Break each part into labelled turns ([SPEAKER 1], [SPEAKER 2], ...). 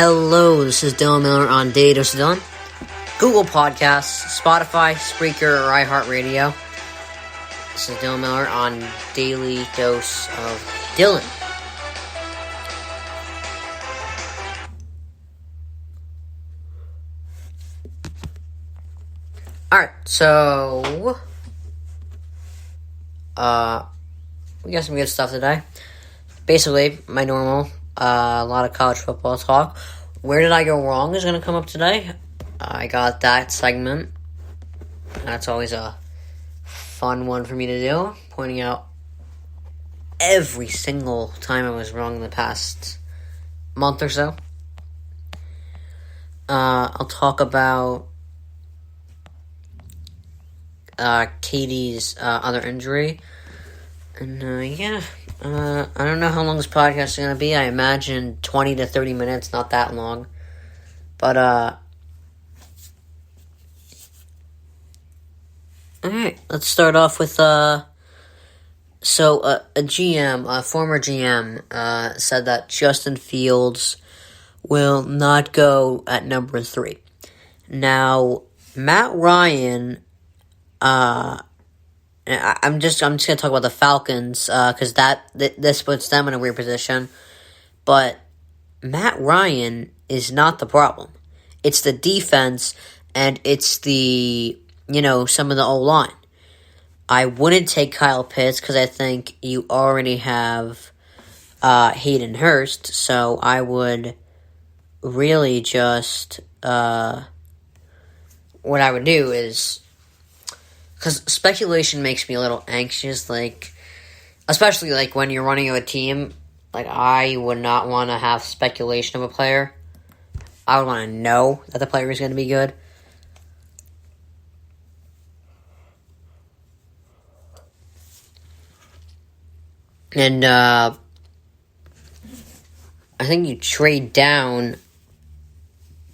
[SPEAKER 1] Hello, this is Dylan Miller on Daily Dose of Dylan, Google Podcasts, Spotify, Spreaker, or iHeartRadio. This is Dylan Miller on Daily Dose of Dylan. Alright, so we got some good stuff today. Basically, my normal, a lot of college football talk. Where did I go wrong is going to come up today. I got that segment. That's always a fun one for me to do, pointing out every single time I was wrong in the past month or so. I'll talk about Katie's other injury. And, I don't know how long this podcast is going to be. I imagine 20 to 30 minutes, not that long. But, alright, let's start off with, a former GM, said that Justin Fields will not go at number 3. Now, Matt Ryan, I'm just going to talk about the Falcons, because this puts them in a weird position. But Matt Ryan is not the problem. It's the defense, and it's the, some of the O-line. I wouldn't take Kyle Pitts, because I think you already have Hayden Hurst, so I would really just, what I would do is, because speculation makes me a little anxious, especially when you're running a team, I would not want to have speculation of a player. I would want to know that the player is going to be good. And, I think you trade down,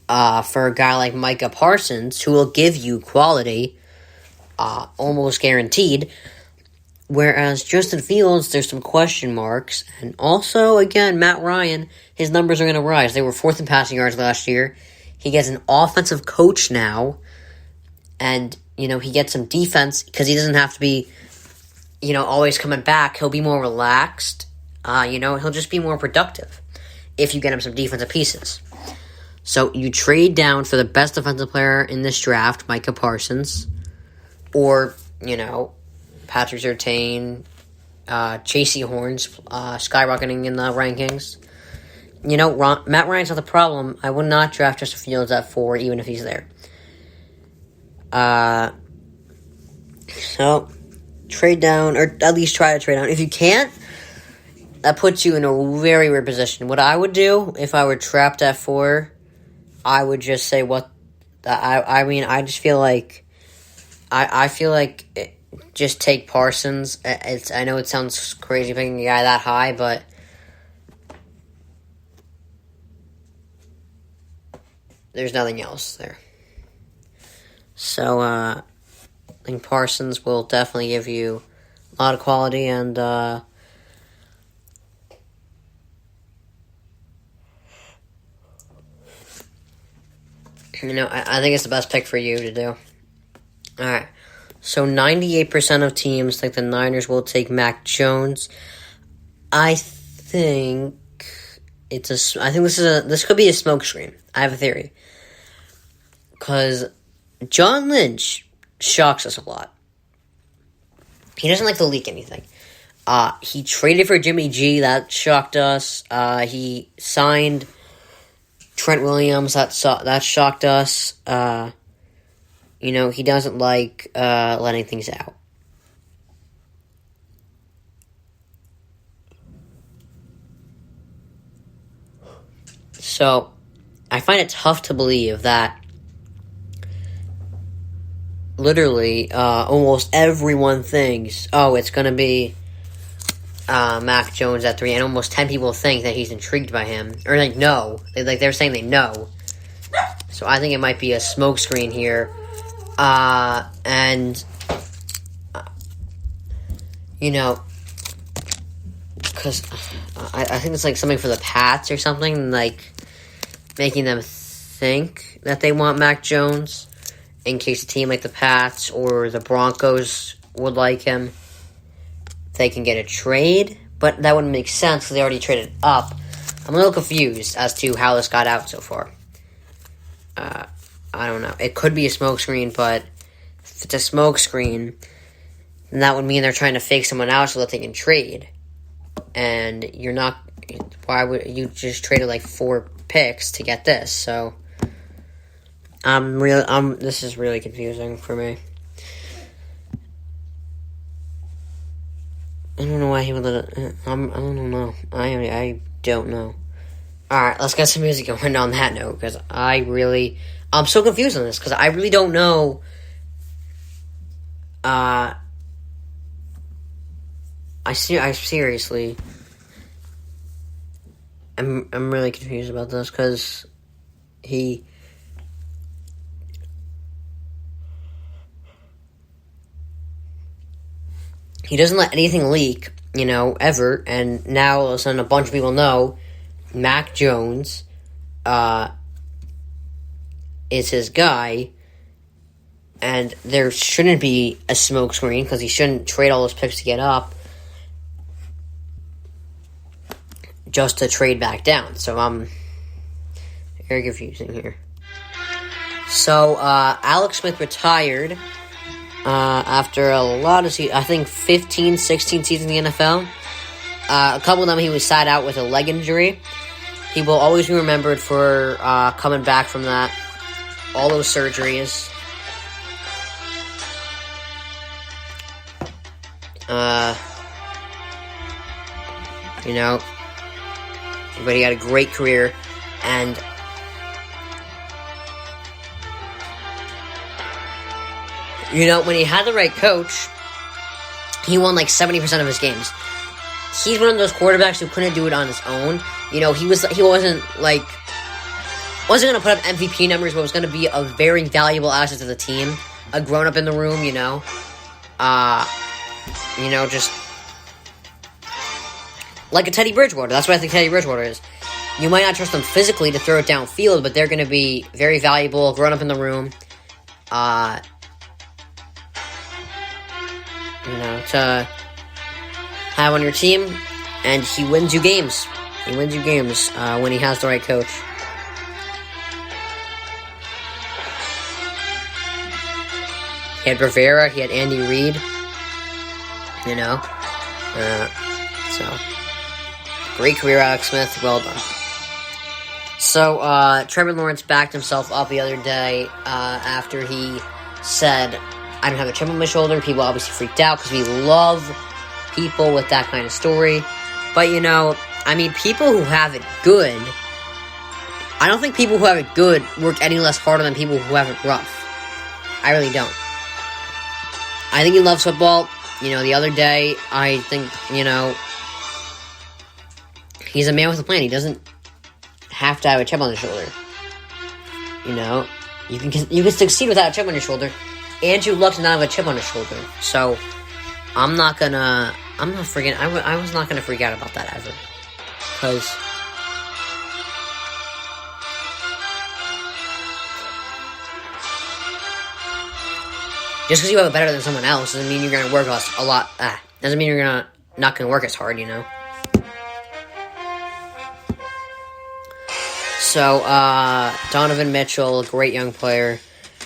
[SPEAKER 1] for a guy like Micah Parsons, who will give you quality, almost guaranteed. Whereas Justin Fields, there's some question marks. And also, again, Matt Ryan, his numbers are going to rise. They were 4th in passing yards last year. He gets an offensive coach now. And, he gets some defense because he doesn't have to be, always coming back. He'll be more relaxed. He'll just be more productive if you get him some defensive pieces. So you trade down for the best defensive player in this draft, Micah Parsons. Or, Patrick Surtain, J.C. Horns, skyrocketing in the rankings. Matt Ryan's not the problem. I would not draft Justin Fields at 4, even if he's there. So, trade down, or at least try to trade down. If you can't, that puts you in a very weird position. What I would do, if I were trapped at 4, I would just say I just feel like I feel like just take Parsons. I know it sounds crazy picking a guy that high, but there's nothing else there. So, I think Parsons will definitely give you a lot of quality, and I think it's the best pick for you to do. Alright, so 98% of teams think the Niners will take Mac Jones. I think this could be a smokescreen. I have a theory. Because John Lynch shocks us a lot. He doesn't like to leak anything. He traded for Jimmy G, that shocked us. He signed Trent Williams, that shocked us. He doesn't like letting things out. So, I find it tough to believe that literally almost everyone thinks, it's going to be Mac Jones at 3, and almost 10 people think that he's intrigued by him. Or no. They're saying they know. So I think it might be a smokescreen here. Because I think it's something for the Pats or something. making them think that they want Mac Jones in case a team like the Pats or the Broncos would like him. They can get a trade, but that wouldn't make sense because they already traded up. I'm a little confused as to how this got out so far. I don't know. It could be a smokescreen, but if it's a smokescreen, then that would mean they're trying to fake someone out so that they can trade. And you're not... Why would you just traded like 4 picks to get this? So, this is really confusing for me. I don't know why he would let it... I don't know. I don't know. Alright, let's get some music going on that note, because I'm so confused on this, because I really don't know... I seriously... I'm really confused about this, because he doesn't let anything leak, ever, and now all of a sudden a bunch of people know Mac Jones is his guy, and there shouldn't be a smokescreen, because he shouldn't trade all those picks to get up just to trade back down. So very confusing here. So Alex Smith retired after a lot of seasons, I think 15, 16 seasons in the NFL. A couple of them he was sat out with a leg injury. He will always be remembered for coming back from that. All those surgeries. But he had a great career, and when he had the right coach, he won like 70% of his games. He's one of those quarterbacks who couldn't do it on his own. He wasn't going to put up MVP numbers, but was going to be a very valuable asset to the team, a grown up in the room. Just like a Teddy Bridgewater. That's what I think Teddy Bridgewater is. You might not trust them physically to throw it downfield, but they're going to be very valuable, grown up in the room. To have on your team, and he wins you games. When he has the right coach. He had Rivera, he had Andy Reid. So great career, Alex Smith. Well done. So, Trevor Lawrence backed himself up the other day after he said, I don't have a chip on my shoulder. People obviously freaked out because we love people with that kind of story. But, people who have it good, I don't think people who have it good work any less harder than people who have it rough. I really don't. I think he loves football. The other day, I think, he's a man with a plan. He doesn't have to have a chip on his shoulder. You can succeed without a chip on your shoulder. Andrew Luck did not have a chip on his shoulder. So, I was not gonna freak out about that ever. Because just because you have it better than someone else doesn't mean you're going to work a lot. Doesn't mean you're not going to work as hard, So, Donovan Mitchell, a great young player,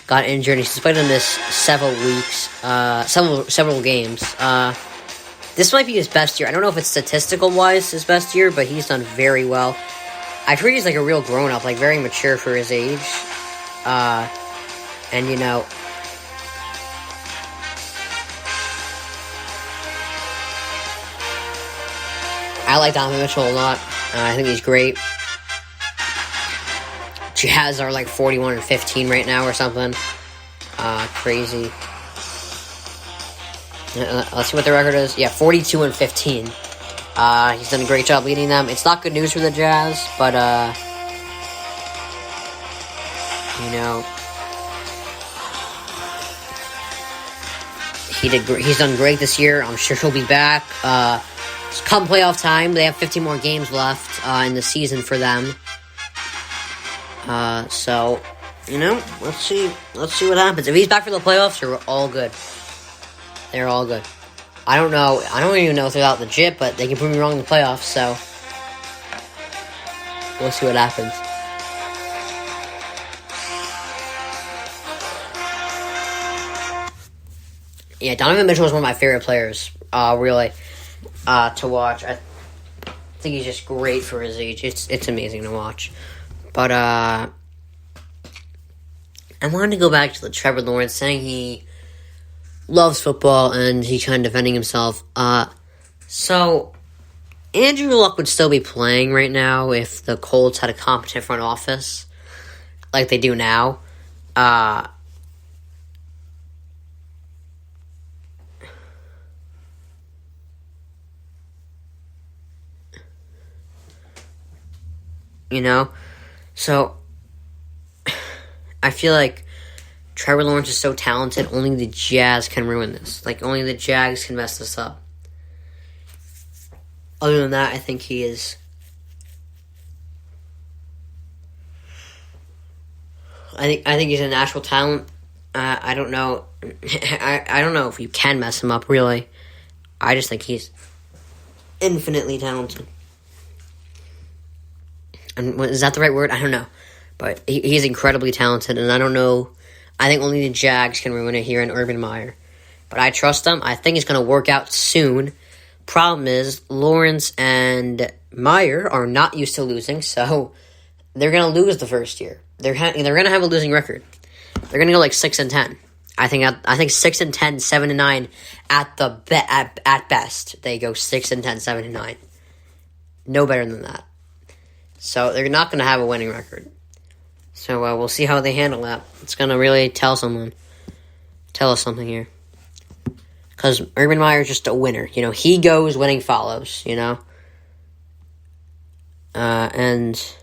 [SPEAKER 1] got injured. He's played in this several games. This might be his best year. I don't know if it's statistical-wise his best year, but he's done very well. I heard he's like a real grown-up, like very mature for his age. I like Donovan Mitchell a lot. I think he's great. Jazz are like 41-15 right now or something. Crazy. Let's see what the record is. Yeah, 42-15. He's done a great job leading them. It's not good news for the Jazz, but he's done great this year. I'm sure he'll be back. Come playoff time, they have 15 more games left in the season for them. So, let's see what happens. If he's back for the playoffs, they're all good. They're all good. I don't know. I don't even know if they're out legit, but they can prove me wrong in the playoffs. So, we'll see what happens. Yeah, Donovan Mitchell is one of my favorite players, really, to watch. I think he's just great for his age. It's amazing to watch. But, I wanted to go back to the Trevor Lawrence saying he loves football and he's kind of defending himself. So, Andrew Luck would still be playing right now if the Colts had a competent front office like they do now. So I feel like Trevor Lawrence is so talented, only the Jazz can ruin this. Like, only the Jags can mess this up. Other than that, I think he is... I think he's a natural talent. I don't know. I don't know if you can mess him up, really. I just think he's infinitely talented. And is that the right word? I don't know. But he's incredibly talented, and I don't know. I think only the Jags can ruin it here in Urban Meyer. But I trust him. I think it's going to work out soon. Problem is, Lawrence and Meyer are not used to losing, so they're going to lose the first year. They're going to have a losing record. They're going to go like 6-10. I think 6-10, 7-9 at best. They go 6-10, 7-9. No better than that. So they're not going to have a winning record. So we'll see how they handle that. It's going to really tell us something here. Because Urban Meyer is just a winner. He goes, winning follows, and,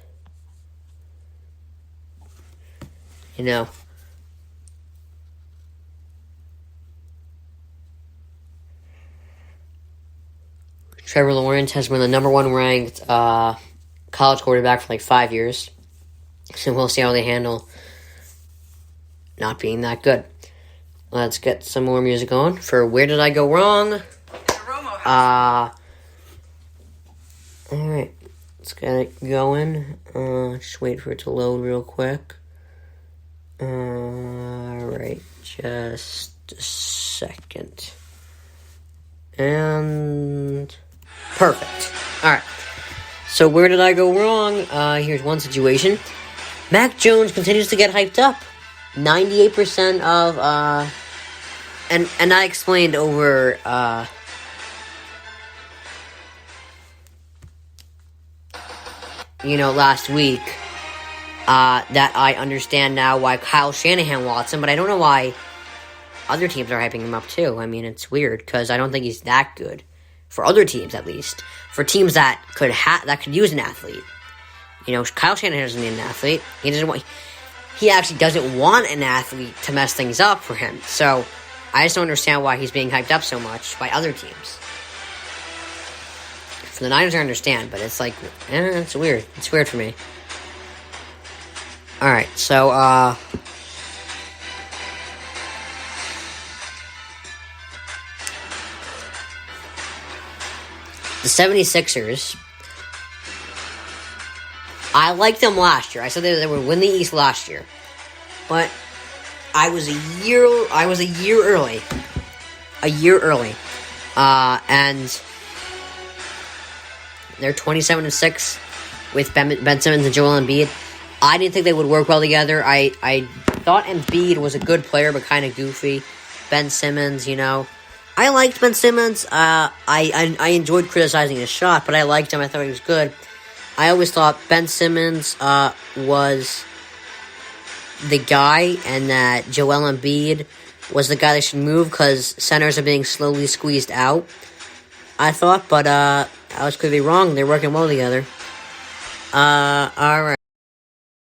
[SPEAKER 1] Trevor Lawrence has been the number one ranked college quarterback for like 5 years. So we'll see how they handle not being that good. Let's get some more music on for Where Did I Go Wrong? Alright. Let's get it going. Just wait for it to load real quick. Alright. Just a second. And... perfect. Alright. So where did I go wrong? Here's one situation. Mac Jones continues to get hyped up. 98% of, and I explained over, last week, that I understand now why Kyle Shanahan wants him, but I don't know why other teams are hyping him up too. I mean, it's weird, because I don't think he's that good. For other teams, at least. For teams that could use an athlete. Kyle Shanahan doesn't need an athlete. He actually doesn't want an athlete to mess things up for him. So, I just don't understand why he's being hyped up so much by other teams. For the Niners, I understand, but it's like, it's weird. It's weird for me. Alright, so, the 76ers, I liked them last year. I said they would win the East last year. But I was a year early. And they're 27-6 with Ben Simmons and Joel Embiid. I didn't think they would work well together. I thought Embiid was a good player, but kind of goofy. Ben Simmons, I liked Ben Simmons. I enjoyed criticizing his shot, but I liked him. I thought he was good. I always thought Ben Simmons was the guy, and that Joel Embiid was the guy that should move because centers are being slowly squeezed out. I thought, but I was clearly wrong. They're working well together. Alright.